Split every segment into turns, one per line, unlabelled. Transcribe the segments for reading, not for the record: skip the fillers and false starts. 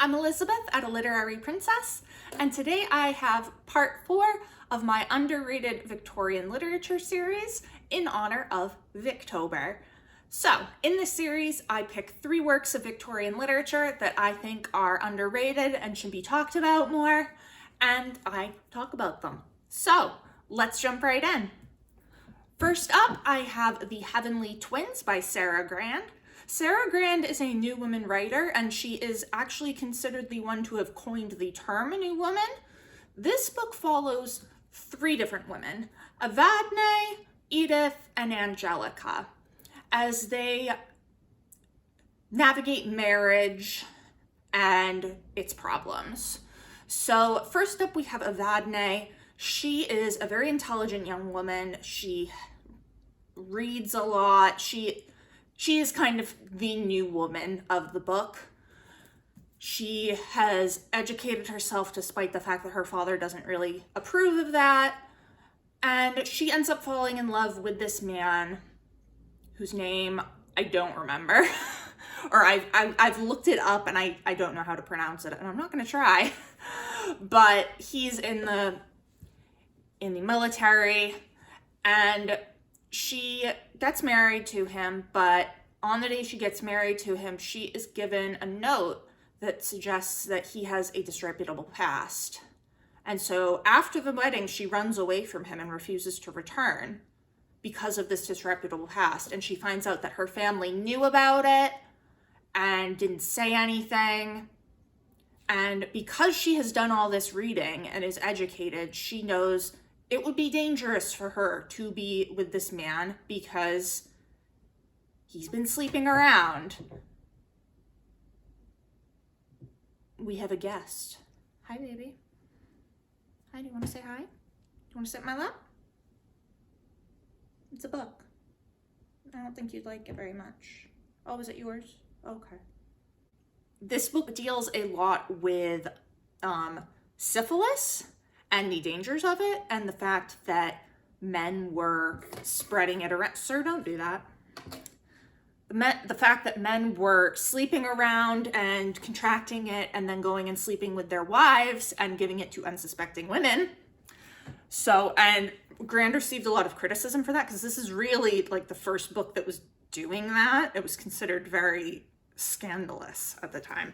I'm Elizabeth at A Literary Princess, and today I have part 4 of my underrated Victorian literature series in honor of Victober. So, in this series, I pick 3 works of Victorian literature that I think are underrated and should be talked about more, and I talk about them. So, let's jump right in. First up, I have The Heavenly Twins by Sarah Grand. Sarah Grand is a New Woman writer, and she is actually considered the one to have coined the term New Woman. This book follows 3 different women, Evadne, Edith, and Angelica, as they navigate marriage and its problems. So first up we have Evadne. She is a very intelligent young woman. She reads a lot. She is kind of the new woman of the book. She has educated herself despite the fact that her father doesn't really approve of that. And she ends up falling in love with this man whose name I don't remember. Or I've looked it up and I don't know how to pronounce it, and I'm not gonna try. But he's in the military, and she gets married to him, but on the day she gets married to him, she is given a note that suggests that he has a disreputable past. And so after the wedding, she runs away from him and refuses to return because of this disreputable past. And she finds out that her family knew about it and didn't say anything. And because she has done all this reading and is educated, she knows it would be dangerous for her to be with this man because he's been sleeping around. We have a guest. Hi, baby. Hi, do you want to say hi? Do you want to sit in my lap? It's a book. I don't think you'd like it very much. Oh, is it yours? Okay. This book deals a lot with syphilis and the dangers of it, and the fact that men were spreading it around. Sir, don't do that. The fact that men were sleeping around and contracting it and then going and sleeping with their wives and giving it to unsuspecting women. So, and Grand received a lot of criticism for that because this is really like the first book that was doing that. It was considered very scandalous at the time.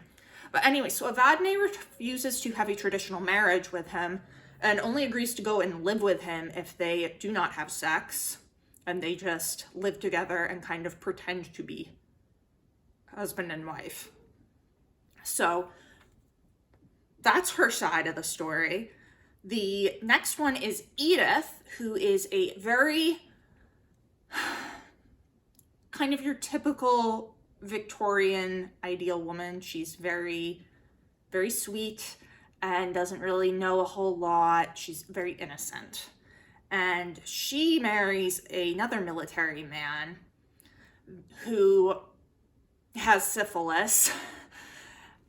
But anyway, so Evadne refuses to have a traditional marriage with him and only agrees to go and live with him if they do not have sex, and they just live together and kind of pretend to be husband and wife. So that's her side of the story. The next one is Edith, who is a very kind of your typical Victorian ideal woman. She's very, very sweet and doesn't really know a whole lot. She's very innocent. And she marries another military man who has syphilis,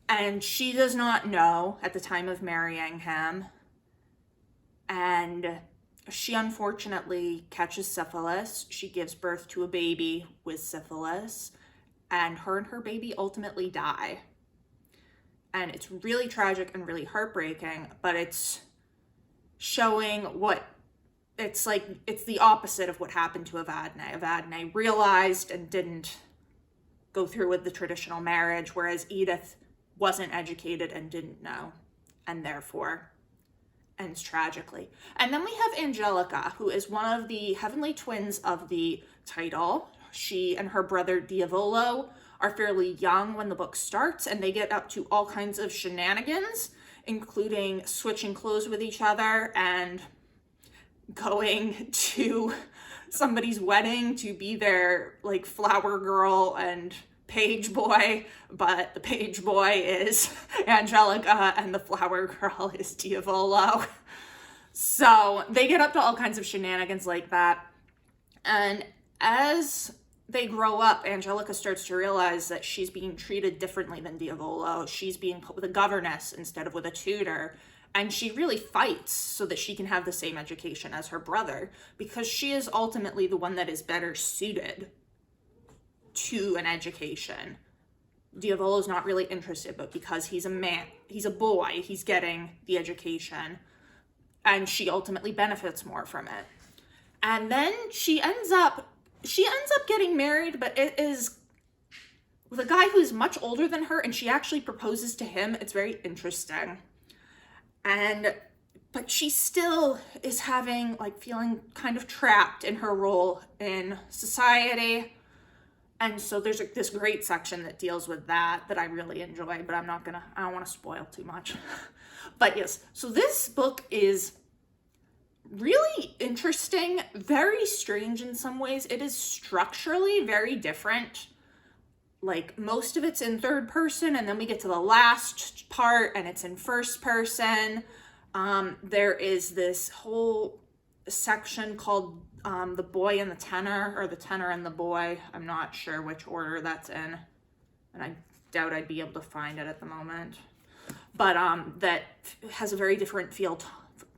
and she does not know at the time of marrying him. And she unfortunately catches syphilis. She gives birth to a baby with syphilis, and her baby ultimately die. And it's really tragic and really heartbreaking, but it's showing what it's like. It's the opposite of what happened to Evadne. Evadne realized and didn't go through with the traditional marriage, whereas Edith wasn't educated and didn't know, and therefore ends tragically. And then we have Angelica, who is one of the heavenly twins of the title. She and her brother Diavolo are fairly young when the book starts, and they get up to all kinds of shenanigans, including switching clothes with each other and going to somebody's wedding to be their like flower girl and page boy, but the page boy is Angelica and the flower girl is Diavolo. So they get up to all kinds of shenanigans like that. And as they grow up, Angelica starts to realize that she's being treated differently than Diavolo. She's being put with a governess instead of with a tutor. And she really fights so that she can have the same education as her brother, because she is ultimately the one that is better suited to an education Diavolo's not really interested, but because he's a boy, he's getting the education, and she ultimately benefits more from it. And then she ends up getting married, but it is with a guy who's much older than her, and she actually proposes to him. It's very interesting. But she still is feeling kind of trapped in her role in society. And so there's this great section that deals with that I really enjoy, but I don't want to spoil too much. But yes, so this book is really interesting, very strange in some ways. It is structurally very different. Like, most of it's in third person, and then we get to the last part and it's in first person. There is this whole section called The Boy and the Tenor, or The Tenor and the Boy. I'm not sure which order that's in, and I doubt I'd be able to find it at the moment. But that has a very different feel,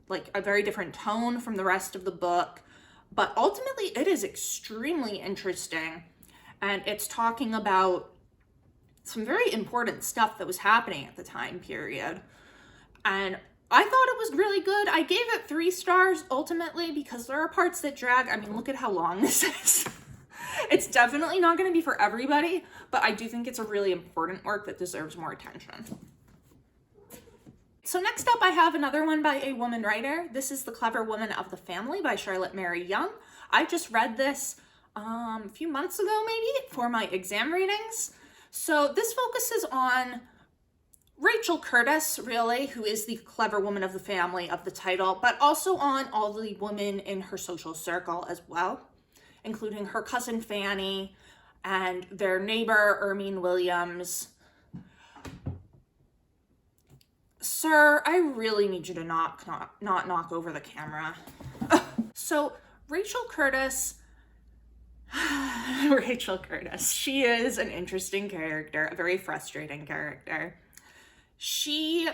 like a very different tone from the rest of the book. But ultimately, it is extremely interesting. And it's talking about some very important stuff that was happening at the time period. And I thought it was really good. I gave it 3 stars ultimately because there are parts that drag. I mean, look at how long this is. It's definitely not going to be for everybody, but I do think it's a really important work that deserves more attention. So next up, I have another one by a woman writer. This is The Clever Woman of the Family by Charlotte Mary Young. I just read this a few months ago maybe for my exam readings. So this focuses on Rachel Curtis, really, who is the clever woman of the family of the title, but also on all the women in her social circle as well, including her cousin Fanny and their neighbor Ermine Williams. Sir, I really need you to not knock over the camera. So Rachel Curtis, she is an interesting character, a very frustrating character. She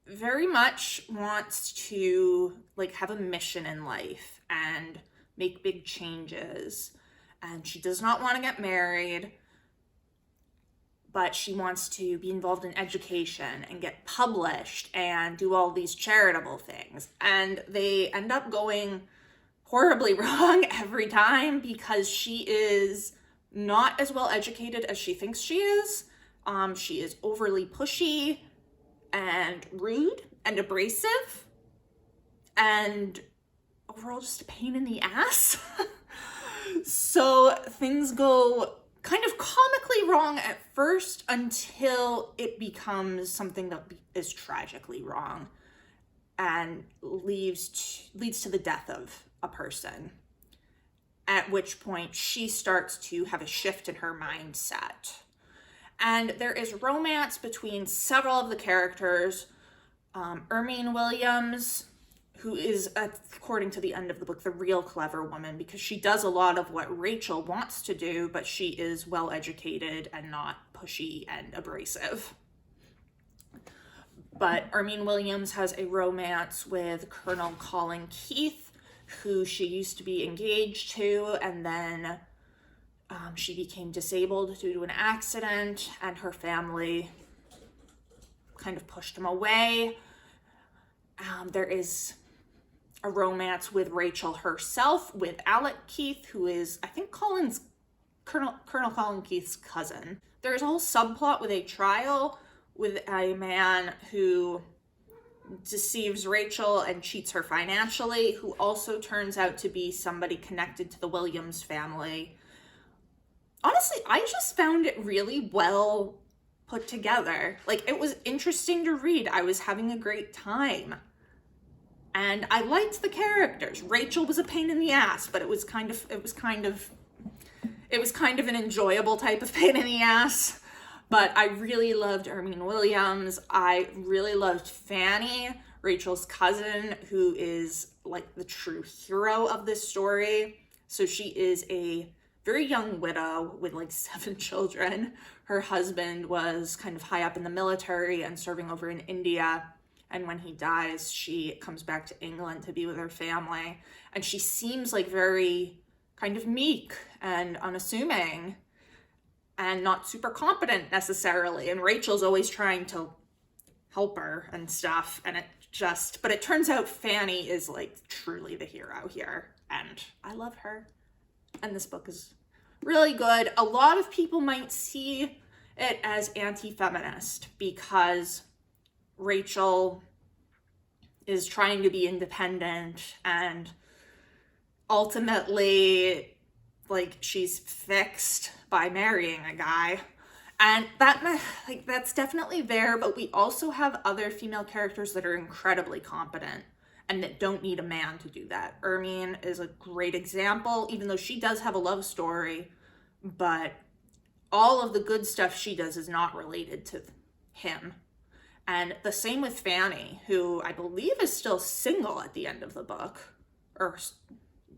very much wants to have a mission in life and make big changes. And she does not want to get married, but she wants to be involved in education and get published and do all these charitable things. And they end up going horribly wrong every time because she is not as well educated as she thinks she is. She is overly pushy and rude and abrasive and overall just a pain in the ass. So things go kind of comically wrong at first until it becomes something that is tragically wrong and leads to the death of a person, at which point she starts to have a shift in her mindset. And there is romance between several of the characters. Ermine Williams, who is, according to the end of the book, the real clever woman, because she does a lot of what Rachel wants to do, but she is well educated and not pushy and abrasive. But Ermine Williams has a romance with Colonel Colin Keith, who she used to be engaged to, and then she became disabled due to an accident, and her family kind of pushed him away. There is a romance with Rachel herself with Alec Keith, who is, I think, Colonel Colin Keith's cousin. There's a whole subplot with a trial with a man who deceives Rachel and cheats her financially, who also turns out to be somebody connected to the Williams family. Honestly, I just found it really well put together. It was interesting to read. I was having a great time. And I liked the characters. Rachel was a pain in the ass, but it was kind of an enjoyable type of pain in the ass. But I really loved Ermine Williams. I really loved Fanny, Rachel's cousin, who is the true hero of this story. So she is a very young widow with 7 children. Her husband was kind of high up in the military and serving over in India. And when he dies, she comes back to England to be with her family. And she seems very kind of meek and unassuming. and not super competent necessarily. And Rachel's always trying to help her and stuff. And but it turns out Fanny is like truly the hero here. And I love her. And this book is really good. A lot of people might see it as anti-feminist because Rachel is trying to be independent and ultimately, like, she's fixed by marrying a guy. And that's definitely there, but we also have other female characters that are incredibly competent and that don't need a man to do that. Ermine is a great example, even though she does have a love story, but all of the good stuff she does is not related to him. And the same with Fanny, who I believe is still single at the end of the book, or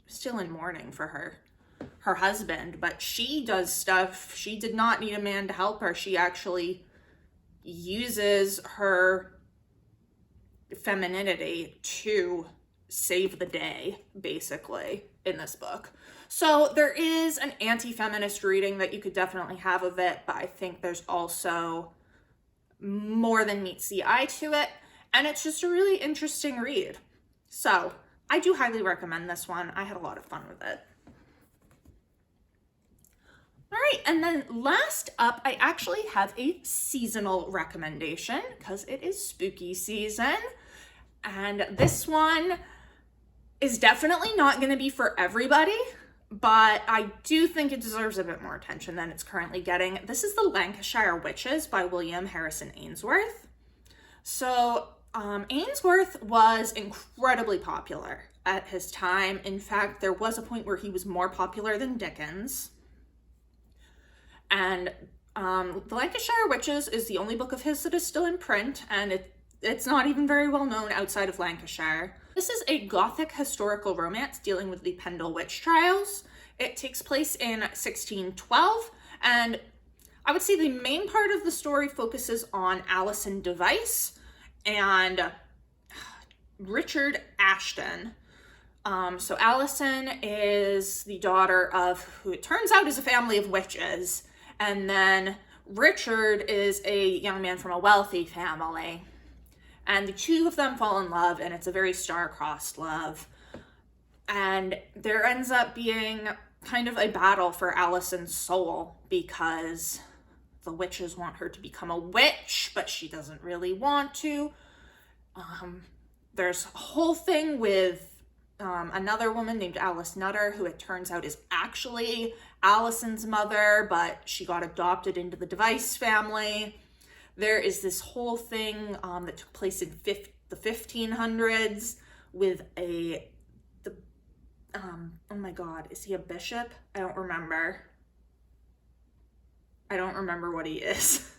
still in mourning for her husband, but she does stuff. She did not need a man to help her. She actually uses her femininity to save the day, basically, in this book. So there is an anti-feminist reading that you could definitely have of it, but I think there's also more than meets the eye to it, and it's just a really interesting read. So I do highly recommend this one. I had a lot of fun with it. All right, and then last up, I actually have a seasonal recommendation because it is spooky season. And this one is definitely not going to be for everybody, but I do think it deserves a bit more attention than it's currently getting. This is The Lancashire Witches by William Harrison Ainsworth. So Ainsworth was incredibly popular at his time. In fact, there was a point where he was more popular than Dickens. And The Lancashire Witches is the only book of his that is still in print, and it's not even very well known outside of Lancashire. This is a Gothic historical romance dealing with the Pendle witch trials. It takes place in 1612, and I would say the main part of the story focuses on Alison Device and Richard Ashton. So Alison is the daughter of who it turns out is a family of witches, and then Richard is a young man from a wealthy family. And the two of them fall in love, and it's a very star-crossed love. And there ends up being kind of a battle for Alison's soul because the witches want her to become a witch, but she doesn't really want to. There's a whole thing with another woman named Alice Nutter, who it turns out is actually Alison's mother, but she got adopted into the Device family. There is this whole thing that took place in the 1500s with oh my God, is he a bishop? I don't remember what he is.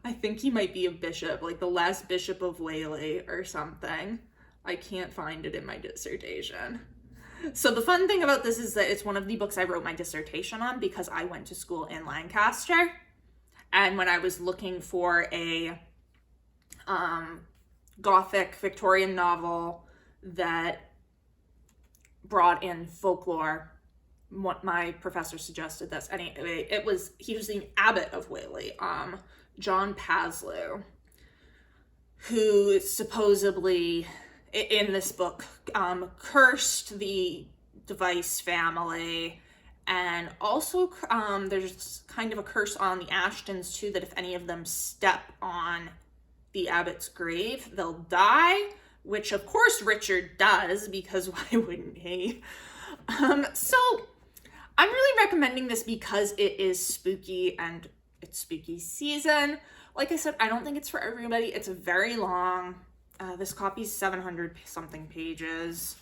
I think he might be a bishop, like the last bishop of Whaley or something. I can't find it in my dissertation. So the fun thing about this is that it's one of the books I wrote my dissertation on because I went to school in Lancaster. And when I was looking for a Gothic Victorian novel that brought in folklore, what my professor suggested this. Anyway, he was the abbot of Whaley, John Paslew, who supposedly in this book cursed the Device family. And also, there's kind of a curse on the Ashtons, too, that if any of them step on the abbot's grave, they'll die, which, of course, Richard does, because why wouldn't he? So, I'm really recommending this because it is spooky, and it's spooky season. Like I said, I don't think it's for everybody. It's very long. This copy's 700-something pages.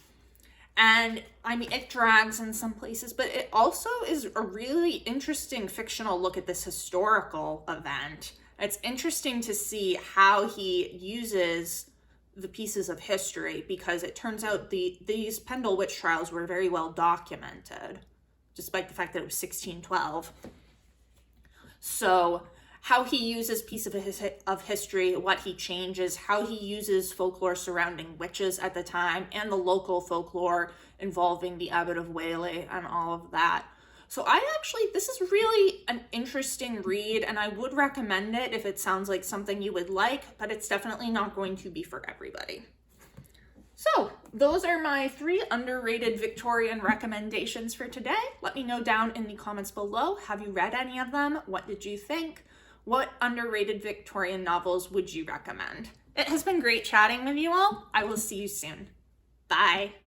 And I mean, it drags in some places, but it also is a really interesting fictional look at this historical event. It's interesting to see how he uses the pieces of history, because it turns out these Pendle witch trials were very well documented, despite the fact that it was 1612. So how he uses pieces of history, what he changes, how he uses folklore surrounding witches at the time, and the local folklore involving the abbot of Whaley and all of that. So this is really an interesting read, and I would recommend it if it sounds like something you would like, but it's definitely not going to be for everybody. So those are my 3 underrated Victorian recommendations for today. Let me know down in the comments below. Have you read any of them? What did you think? What underrated Victorian novels would you recommend? It has been great chatting with you all. I will see you soon. Bye.